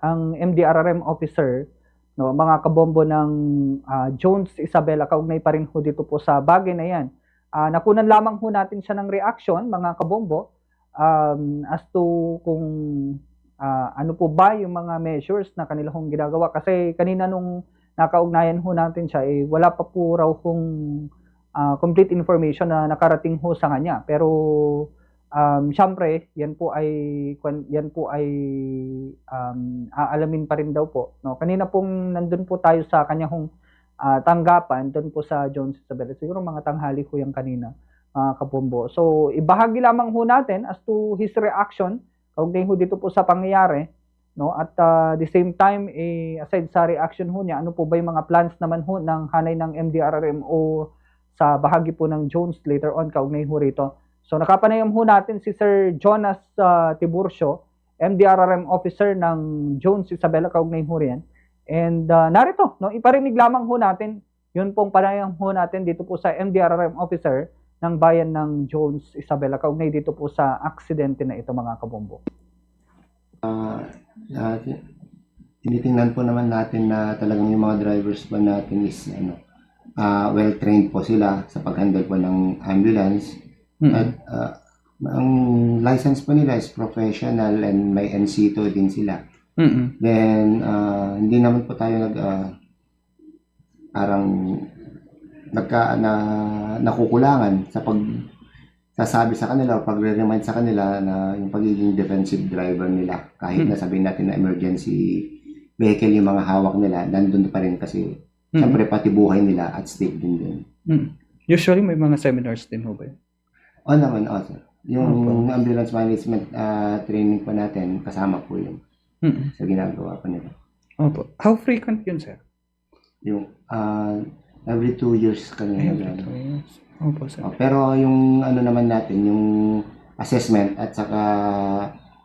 ang MDRRM officer, no, mga kabombo ng Jones Isabela, kaugnay pa rin ho dito po sa bagay na yan. Nakunan lamang ho natin siya ng reaction, mga kabombo, as to kung ano po ba yung mga measures na kanila hong ginagawa. Kasi kanina nung nakaugnayan ho natin siya, wala pa po raw hong complete information na nakarating ho sa kanya. Pero syempre, yan po ay aalamin pa rin daw po. No? Kanina pong nandun po tayo sa kanyang tanggapan, doon po sa Jones Isabela. Siguro mga tanghali ho yan kanina, kabombo. So, ibahagi lamang ho natin as to his reaction kaugnay ho dito po sa pangyayari, no? At the same time, aside sa reaction ho niya, ano po ba yung mga plans naman ho ng hanay ng MDRRM o sa bahagi po ng Jones later on kaugnay ho rito. So nakapanayam ho natin si Sir Jonas Tiburcio, MDRRM officer ng Jones Isabela kaugnay ho riyan. And narito, no, iparinig lamang ho natin yun pong panayam ho natin dito po sa MDRRM officer ng bayan ng Jones Isabela kaugnay dito po sa aksidente na ito, mga kabombo. Tinitingnan po naman natin na talagang yung mga drivers po natin is well trained po sila sa pag-handle po ng ambulance. At ang license po nila is professional and may NC2 din sila. Then hindi naman po tayo nakukulangan sa pagsasabi sa kanila o pagre-remind sa kanila na yung pagiging defensive driver nila, kahit na sabihin natin na emergency vehicle yung mga hawak nila, nandun pa rin kasi siyempre pati buhay nila at stake din. Usually may mga seminars din ho ba? Oo naman, sir. Yung ambulance management training po natin, kasama po yun sa ginagawa po nila. Opo. How frequent yun, sir? Yung every 2 years kami Opo, sir. Pero yung ano naman natin, yung assessment at saka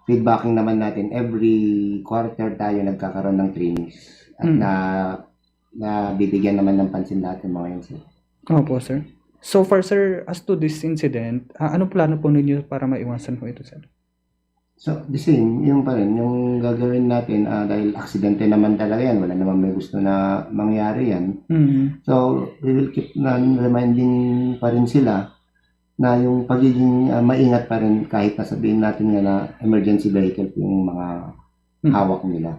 feedbacking naman natin, every quarter tayo nagkakaroon ng trainings at na bibigyan naman ng pansin lahat ng mga yun, sir. Opo, sir. So far, sir, as to this incident, ano plano po ninyo para maiwasan po ito, sir? So, the same, yung pa rin, yung gagawin natin, dahil aksidente naman talaga yan, wala naman may gusto na mangyari yan. So, we will keep reminding pa rin sila na yung pagiging maingat pa rin kahit nasabihin natin nga na emergency vehicle yung mga hawak nila.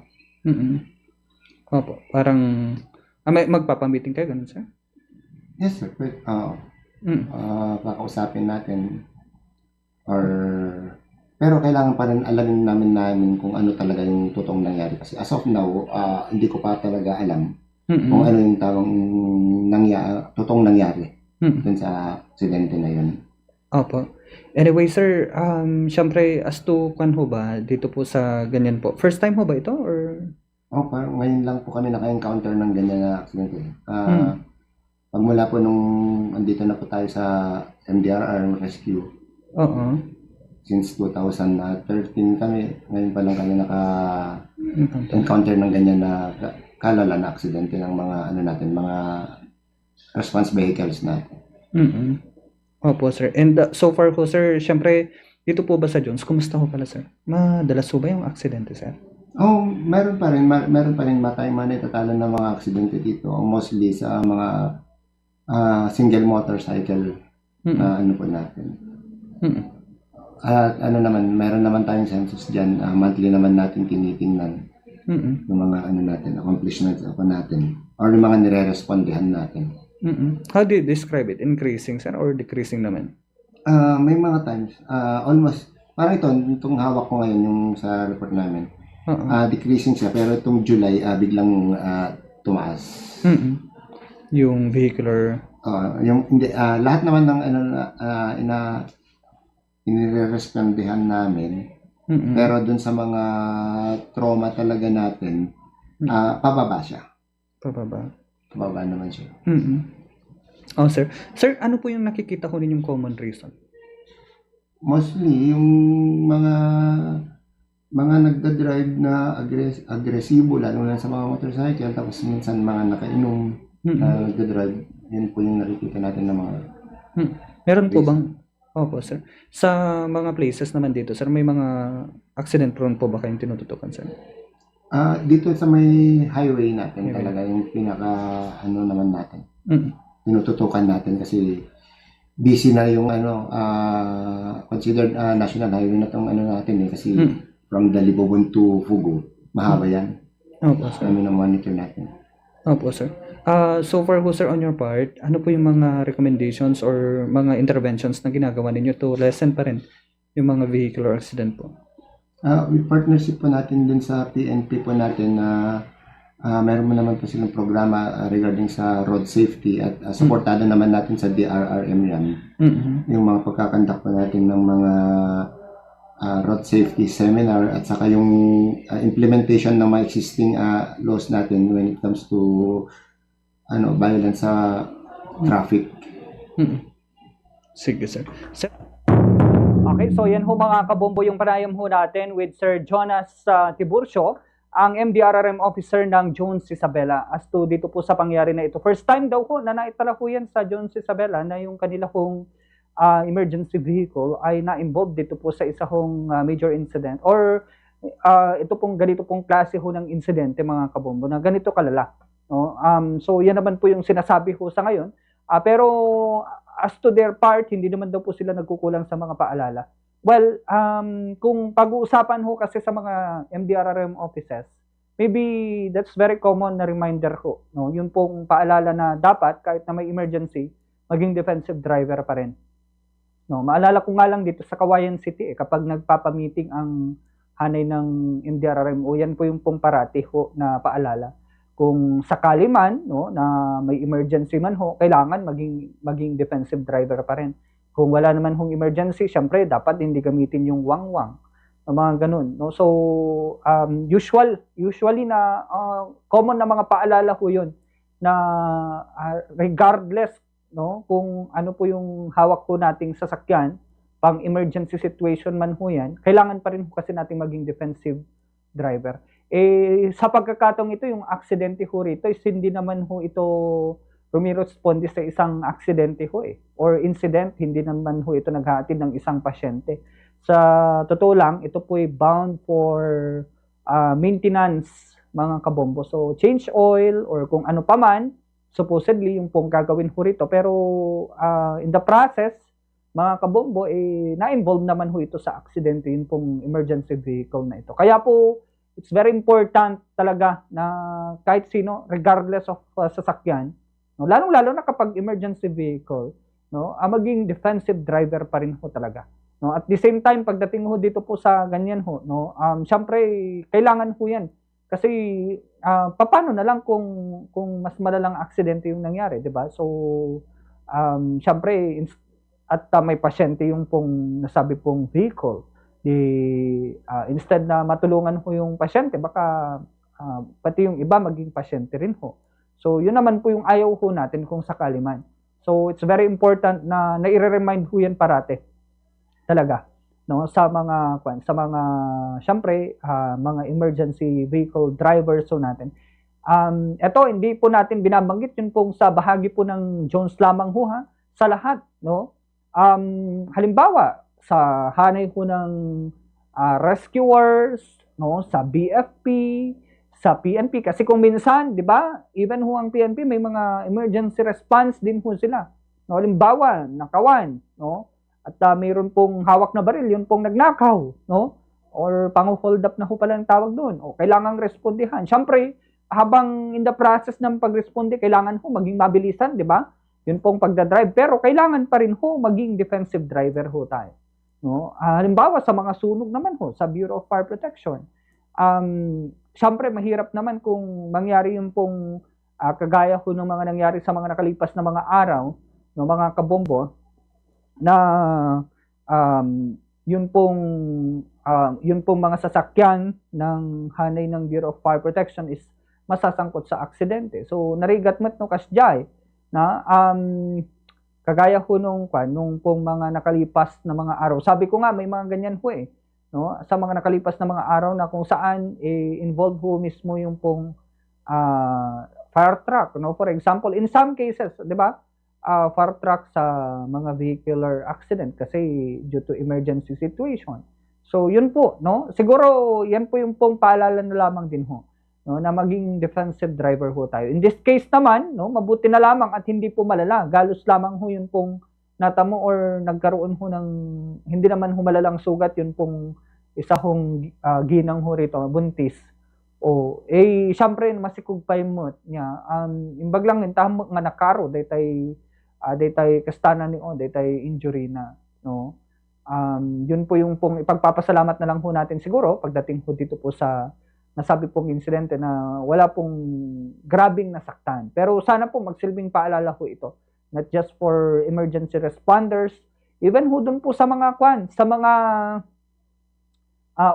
Opo, parang magpapamiting kayo, ganun, sir? Yes, sir. Kakausapin natin pero kailangan pa rin alamin namin kung ano talaga yung totoong nangyari. Kasi as of now, hindi ko pa talaga alam kung ano yung totoong nangyari dun sa aksidente na yun. Opo. Anyway, sir, syempre, as to kwan ho ba, dito po sa ganyan po, first time ho ba ito? Or? Parang ngayon lang po kami naka-encounter ng ganyan na aksidente. Pagmula po nung andito na po tayo sa MDRR Rescue. Since 2013 kami, ngayon pa lang kami naka-encounter ng ganyan na kalala na aksidente ng mga mga response vehicles natin. Opo, sir. And so far po, sir, syempre, dito po ba sa Jones, kumusta ho pala, sir? Madalas po ba yung aksidente, sir? Meron pa rin tayo naitatalo ng mga aksidente dito, mostly sa mga single motorcycle na ano po natin. At meron naman tayong census dyan, monthly naman natin tinitingnan yung mga accomplishments natin or yung mga nire-respondihan natin. How do you describe it? Increasing, sir, or decreasing naman? May mga times, almost, parang itong hawak ko ngayon yung sa report namin, decreasing siya, pero itong July, biglang tumaas. Yung vehicular? Lahat naman ng inirerespondihan namin, pero dun sa mga trauma talaga natin, pababa siya. Pababa naman siya. Sir. Sir, ano po yung nakikita ko ninyong common reason? Mostly, yung mga nagda-drive na agresibo, lalo na sa mga motorcycle, tapos minsan mga nakainom nagda-drive, yun po yung nakikita natin na mga meron po bang Opo, sir. Sa mga places naman dito, sir, may mga accident prone po ba kayong tinututukan, sir? Dito sa may highway natin talaga yung pinaka ano naman natin. Tinututukan natin kasi busy na yung considered national highway na tong ano natin kasi from Dalibobon to Fugu, mahaba yan. Opo, sir. Kami na monitor natin. Opo, sir. So far ho, sir, on your part, ano po yung mga recommendations or mga interventions na ginagawa ninyo to lessen pa rin yung mga vehicular accident po? With partnership po natin dun sa PNP po natin na meron mo naman po silang programa regarding sa road safety at supportado naman natin sa DRRM yan. Yung mga pagkakandak po natin ng mga road safety seminar at saka yung implementation ng mga existing laws natin when it comes to violence sa traffic. Sige, sir. Okay, so yan ho mga kabombo yung panayam ho natin with Sir Jonas Tiburcio, ang MDRRM officer ng Jones Isabela as to dito po sa pangyari na ito. First time daw ho na naitala ho yan sa Jones Isabela na yung kanila hong emergency vehicle ay na-involved dito po sa isa hong major incident or ito pong ganito pong klase ho ng insidente mga kabombo na ganito kalala. No? So yan naman po yung sinasabi ho sa ngayon. Pero as to their part, hindi naman daw po sila nagkukulang sa mga paalala. Well, kung pag-uusapan ho kasi sa mga MDRRM offices, maybe that's very common na reminder ho. No? Yun pong paalala na dapat kahit na may emergency, maging defensive driver pa rin. No? Maalala ko nga lang dito sa Kawayan City, kapag nagpapamiting ang hanay ng MDRRM, yan po yung pong parati ho na paalala. Kung sakali man na may emergency man ho, kailangan maging defensive driver pa rin. Kung wala naman hong emergency, syempre dapat hindi gamitin yung wangwang, mga ganun. No? So usually na common na mga paalala ho 'yun na regardless kung ano po yung hawak po nating sasakyan, pang emergency situation man ho 'yan, kailangan pa rin ho kasi nating maging defensive driver. Sa pagkakataong ito, yung aksidente ho rito is hindi naman ho ito rumiresponde sa isang aksidente ho or incident, hindi naman ho ito naghahatid ng isang pasyente. Sa totoo lang, ito po ay bound for maintenance mga kabombo. So change oil or kung ano pa man, supposedly yung pong gagawin ho rito. Pero in the process, mga kabombo, na-involve naman ho ito sa aksidente, yung pong emergency vehicle na ito. Kaya po, it's very important talaga na kahit sino, regardless of sasakyan, lalong-lalo na kapag emergency vehicle, maging defensive driver pa rin ho talaga. At the same time, pagdating ho dito po sa ganyan ho, syempre, kailangan ho yan. Kasi, paano na lang kung mas malalang aksidente yung nangyari, di ba? So, syempre, at may pasyente yung pong nasabi pong vehicle, instead na matulungan ho yung pasyente, baka pati yung iba maging pasyente rin ho. So, yun naman po yung ayaw ho natin kung sakali man. So, it's very important na i-remind ho yan parate. Talaga. Sa mga syempre, mga emergency vehicle drivers ho natin. Ito, hindi po natin binabanggit yun pong sa bahagi po ng Jones lamang ho sa lahat. Halimbawa, sa hanay ho ng rescuers, sa BFP, sa PNP. Kasi kung minsan, di ba, even ho ang PNP, may mga emergency response din ho sila. Halimbawa, nakawan, at mayroon pong hawak na baril, yun pong nagnakaw, or pang-hold up na ho pala ang tawag doon. Kailangang respondihan. Siyempre, habang in the process ng pag-responde, kailangan ho maging mabilisan, di ba? Yun pong pagdadrive. Pero kailangan pa rin ho maging defensive driver ho tayo. Halimbawa sa mga sunog naman ho, sa Bureau of Fire Protection, syempre mahirap naman kung mangyari yung pong kagaya ho ng mga nangyari sa mga nakalipas na mga araw, mga kabombo, na yun pong mga sasakyan ng hanay ng Bureau of Fire Protection is masasangkot sa aksidente. So narigatmat no kasjay na kagaya ho nung pong mga nakalipas na mga araw. Sabi ko nga, may mga ganyan ho sa mga nakalipas na mga araw na kung saan involved ho mismo yung pong fire truck. For example, in some cases, di ba, fire truck sa mga vehicular accident kasi due to emergency situation. So, yun po, no? Siguro, yan po yung pong paalala na lamang din ho, no? Na maging defensive driver ho tayo. In this case naman, no? Mabuti na lamang at hindi po malala. Galos lamang ho yun pong natamo or nagkaroon ho ng, hindi naman ho malalang sugat, yun pong isa hong ginang ho rito, buntis. O, syempre, masikog pa yung mo't niya. Imbag lang, intaham nga nakaro, daytay kastana ni daytay injury na, no? Yun po yung pong ipagpapasalamat na lang po natin siguro pagdating po dito po sa nasabi pong insidente na wala pong grabing nasaktan. Pero sana po magsilbing paalala po ito, not just for emergency responders, even ho dun po sa mga sa mga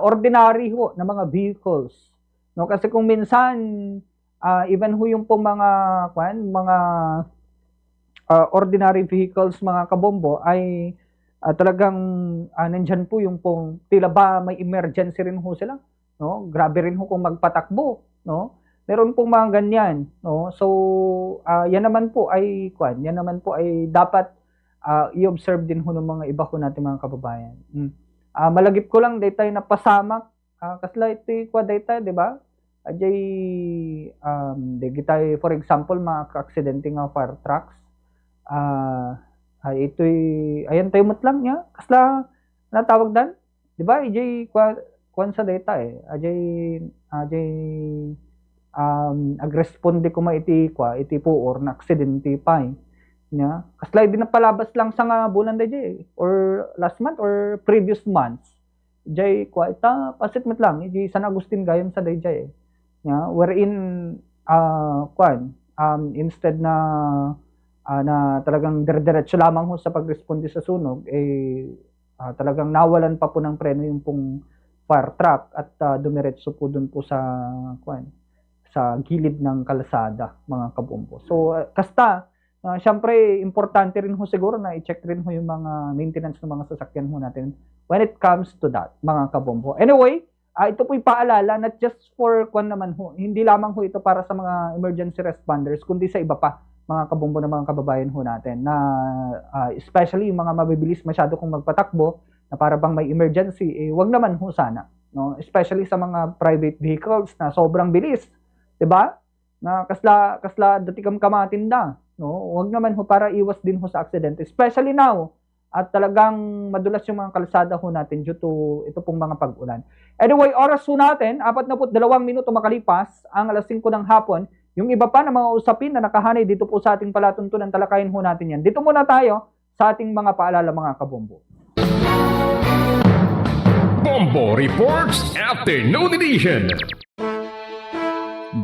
ordinary ho na mga vehicles. No, kasi kung minsan even ho yung pong mga mga ordinary vehicles, mga kabombo, ay talagang nandyan po yung pong tila ba may emergency rin ho sila, no? Grabe rin ho kung magpatakbo, no? Meron pong mga ganyan, no? So yan naman po ay dapat i-observe din ho ng mga iba ko natin mga kababayan. Malagip ko lang daytay na pasamak kasla iti daytay, di ba? Ajay digitay for example mga ka-aksidente nga fire trucks. Ito'y ayan tayo matlang niya kasla natawag dan, di ba? Ijay kwan sa data ajay agresponde ko iti po or na aksidente pa niya kasla di napalabas lang sa nga bulan dayjay or last month or previous months jay ita pasit matlang ijay San Agustin gayam sa dayjay niya wherein instead na talagang diretso lamang ho sa pagresponde sa sunog, talagang nawalan pa po ng preno yung pong fire truck at dumiretso po dun po sa gilid ng kalsada, mga kabombo. So, syempre, importante rin ho siguro na i-check rin ho yung mga maintenance ng mga sasakyan ho natin when it comes to that, mga kabombo. Anyway, ito po'y paalala, not just for naman ho, hindi lamang ho ito para sa mga emergency responders, kundi sa iba pa, mga kabombo ng mga kababayan ho natin na especially yung mga mabibilis masyado kung magpatakbo na para bang may emergency, wag naman ho sana, no? Especially sa mga private vehicles na sobrang bilis, 'di ba? Na kasla datikam kamatinda, no? Wag naman ho para iwas din ho sa aksidente, especially now at talagang madulas yung mga kalsada ho natin due to ito pong mga pag-ulan. Anyway, oras ho natin, 42 minuto makalipas ang 5:00 ng hapon. Yung iba pa na mga usapin na nakahanay dito po sa ating palatuntunan, talakayin ho natin yan. Dito muna tayo sa ating mga paalala mga kabombo. Bombo Reports Afternoon Edition.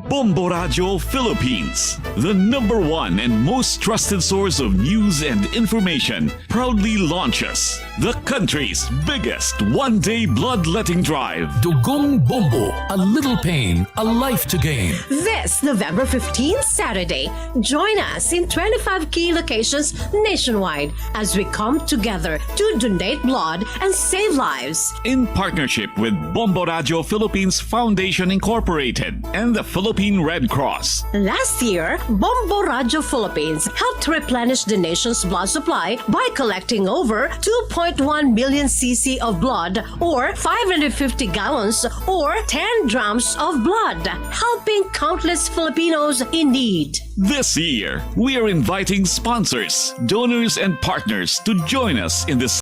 Bombo Radio Philippines, the #1 and most trusted source of news and information, proudly launches the country's biggest one-day bloodletting drive. Dugong Bombo, a little pain, a life to gain. This November 15th, Saturday, join us in 25 key locations nationwide as we come together to donate blood and save lives. In partnership with Bombo Radio Philippines Foundation Incorporated and the Philippine Red Cross. Last year, Bombo Radio Philippines helped replenish the nation's blood supply by collecting over 2.1 million cc of blood or 550 gallons or 10 drums of blood, helping countless Filipinos in need. This year, we are inviting sponsors, donors, and partners to join us in this